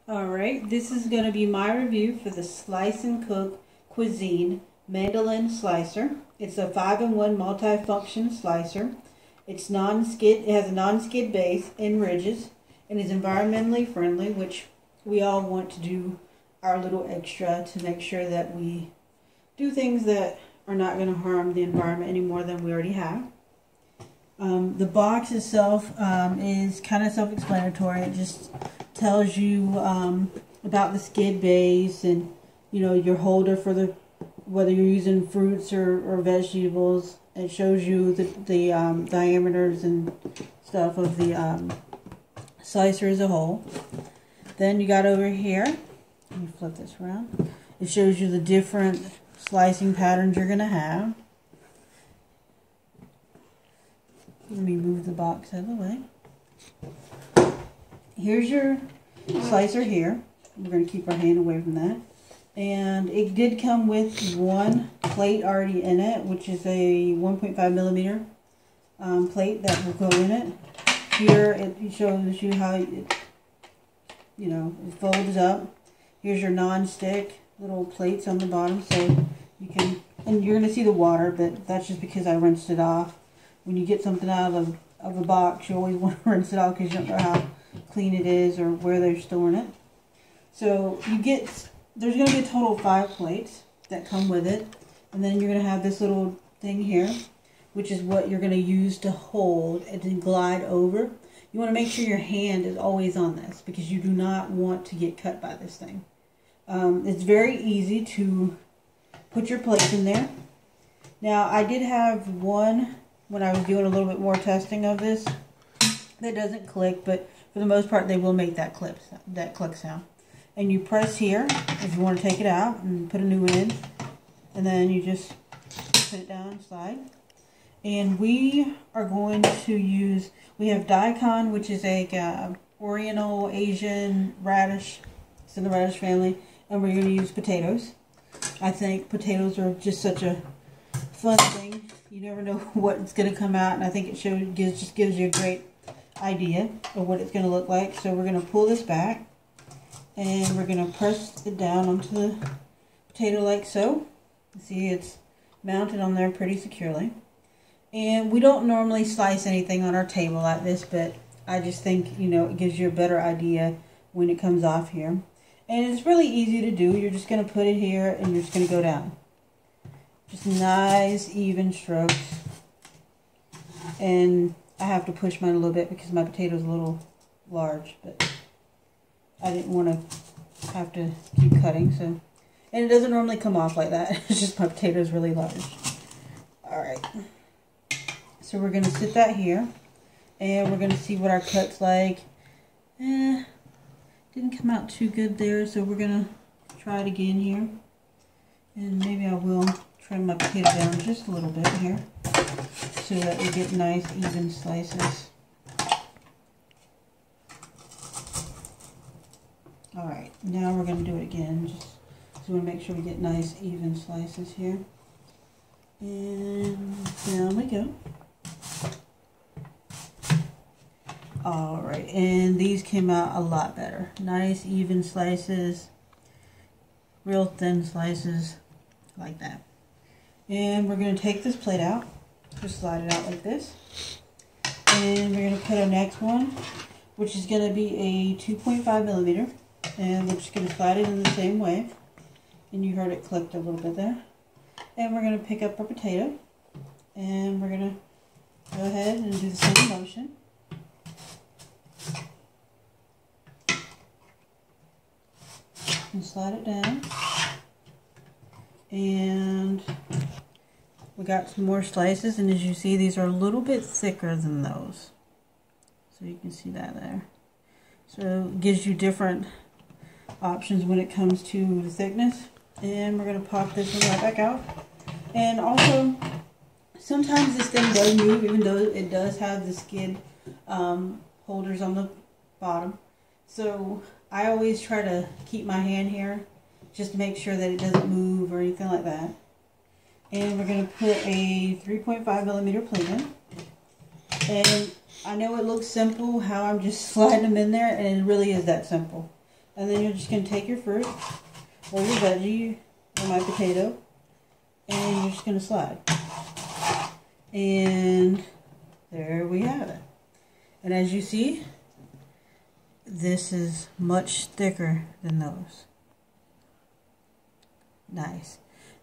Alright, this is going to be my review for the Slice&Cook Cuisine Mandoline Slicer. It's a 5-in-1 multi-function slicer. It's non-skid. It has a non-skid base and ridges and is environmentally friendly, which we all want to do our little extra to make sure that we do things that are not going to harm the environment any more than we already have. The box itself is kind of self-explanatory. It just tells you about the skid base and, you know, your holder for the whether you're using fruits or vegetables. It shows you the diameters and stuff of the slicer as a whole. Then you got over here, let me flip this around. It shows you the different slicing patterns you're going to have. Let me move the box out of the way. Here's your slicer here. We're going to keep our hand away from that. And it did come with one plate already in it, which is a 1.5 millimeter plate that will go in it. Here it shows you how it, it folds up. Here's your non-stick little plates on the bottom, so you can, and you're going to see the water, but that's just because I rinsed it off. When you get something out of a box, you always want to rinse it off because you don't know how clean it is or where they're storing it. So there's going to be a total of 5 plates that come with it. And then you're going to have this little thing here, which is what you're going to use to hold and to glide over. You want to make sure your hand is always on this because you do not want to get cut by this thing. It's very easy to put your plates in there. Now, I did have one when I was doing a little bit more testing of this that doesn't click, but for the most part they will make that click sound. And you press here if you want to take it out and put a new one in, and then you just put it down and slide. And we are going to use, we have daikon, which is a Oriental Asian radish. It's in the radish family, and we're going to use potatoes. I think potatoes are just such a fun thing. You never know what's going to come out, and I think it just gives you a great idea of what it's going to look like. So we're going to pull this back, and we're going to press it down onto the potato like so. See, it's mounted on there pretty securely. And we don't normally slice anything on our table like this, but I just think, it gives you a better idea when it comes off here. And it's really easy to do. You're just going to put it here, and you're just going to go down. Just nice, even strokes. And I have to push mine a little bit because my potato's a little large, but I didn't want to have to keep cutting. So, and it doesn't normally come off like that. It's just my potato's really large. Alright. So we're going to sit that here. And we're going to see what our cut's like. Didn't come out too good there, so we're going to try it again here. And maybe I will trim my potato down just a little bit here so that we get nice even slices. Alright, now we're going to do it again, just so we make sure we get nice even slices here. And down we go. Alright, and these came out a lot better. Nice even slices, real thin slices, like that. And we're going to take this plate out, just slide it out like this. And we're going to put our next one, which is going to be a 2.5 millimeter. And we're just going to slide it in the same way. And you heard it clicked a little bit there. And we're going to pick up our potato. And we're going to go ahead and do the same motion. And slide it down. And we got some more slices, and as you see, these are a little bit thicker than those. So you can see that there. So it gives you different options when it comes to the thickness. And we're going to pop this one right back out. And also, sometimes this thing does move, even though it does have the skid holders on the bottom. So I always try to keep my hand here just to make sure that it doesn't move or anything like that. And we're going to put a 3.5 millimeter plate in. And I know it looks simple how I'm just sliding them in there, and it really is that simple. And then you're just going to take your fruit or your veggie or my potato, and you're just going to slide. And there we have it. And as you see, this is much thicker than those. Nice.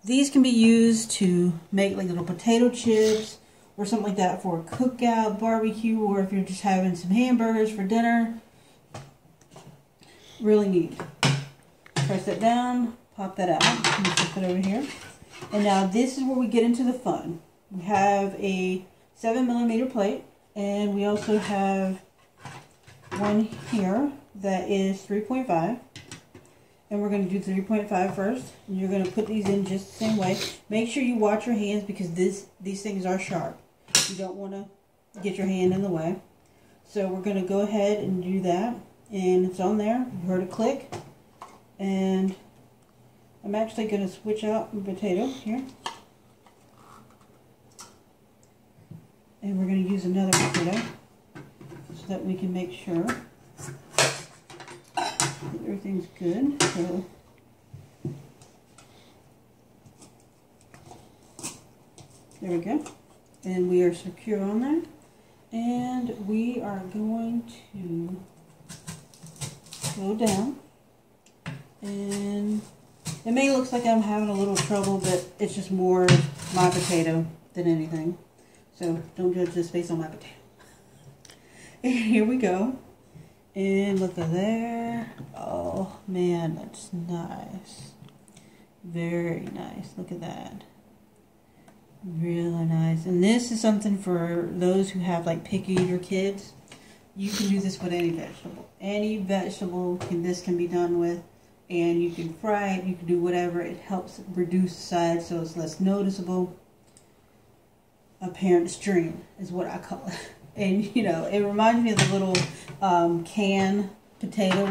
These can be used to make like little potato chips or something like that for a cookout, barbecue, or if you're just having some hamburgers for dinner. Really neat. Press that down, pop that out, and flip it over here. And now this is where we get into the fun. We have a 7mm plate, and we also have one here that is 3.5. And we're going to do 3.5 first. And you're going to put these in just the same way. Make sure you watch your hands because these things are sharp. You don't want to get your hand in the way. So we're going to go ahead and do that. And it's on there. You heard it click. And I'm actually going to switch out the potato here. And we're going to use another potato so that we can make sure that everything's good. So there we go. And we are secure on there. And we are going to go down, and it may look like I'm having a little trouble, but it's just more my potato than anything. So don't judge this based on my potato. And here we go. And look at there. Oh man, that's nice. Very nice. Look at that. Really nice. And this is something for those who have like picky eater kids. You can do this with any vegetable. Any vegetable this can be done with. And you can fry it, you can do whatever. It helps reduce the size so it's less noticeable. A parent's dream is what I call it. And you know, it reminds me of the little canned potato,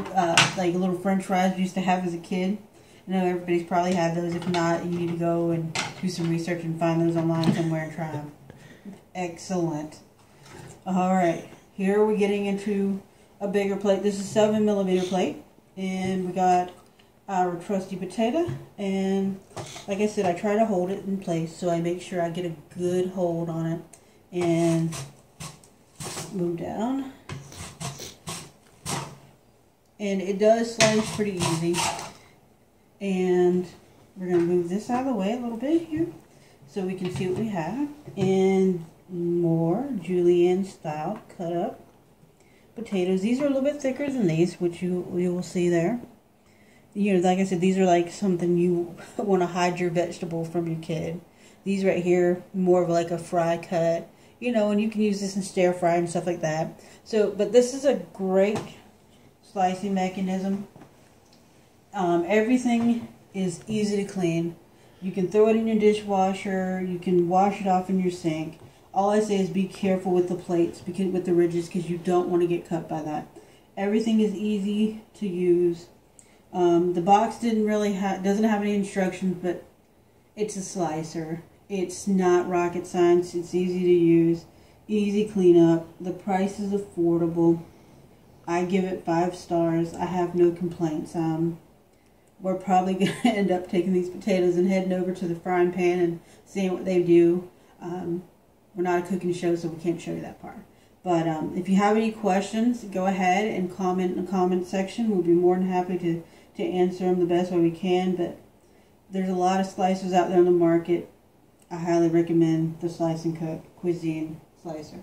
like little french fries we used to have as a kid. I know everybody's probably had those. If not, you need to go and do some research and find those online somewhere and try them. Excellent. Alright. Here we're getting into a bigger plate. This is a 7mm plate. And we got our trusty potato. And like I said, I try to hold it in place so I make sure I get a good hold on it. And move down. And it does slice pretty easy. And we're going to move this out of the way a little bit here so we can see what we have. And more julienne style cut up potatoes. These are a little bit thicker than these, which you will see there. You know, like I said, these are like something you want to hide your vegetable from your kid. These right here, more of like a fry cut. You know, and you can use this in stir fry and stuff like that. So, but this is a great slicing mechanism. Everything is easy to clean. You can throw it in your dishwasher. You can wash it off in your sink. All I say is be careful with the plates, because with the ridges, because you don't want to get cut by that. Everything is easy to use. The box doesn't have any instructions, but it's a slicer. It's not rocket science. It's easy to use, easy cleanup. The price is affordable. I give it 5 stars. I have no complaints. We're probably going to end up taking these potatoes and heading over to the frying pan and seeing what they do. We're not a cooking show, so we can't show you that part. But if you have any questions, go ahead and comment in the comment section. We'll be more than happy to answer them the best way we can. But there's a lot of slicers out there on the market. I highly recommend the Slice&Cook Cuisine Slicer.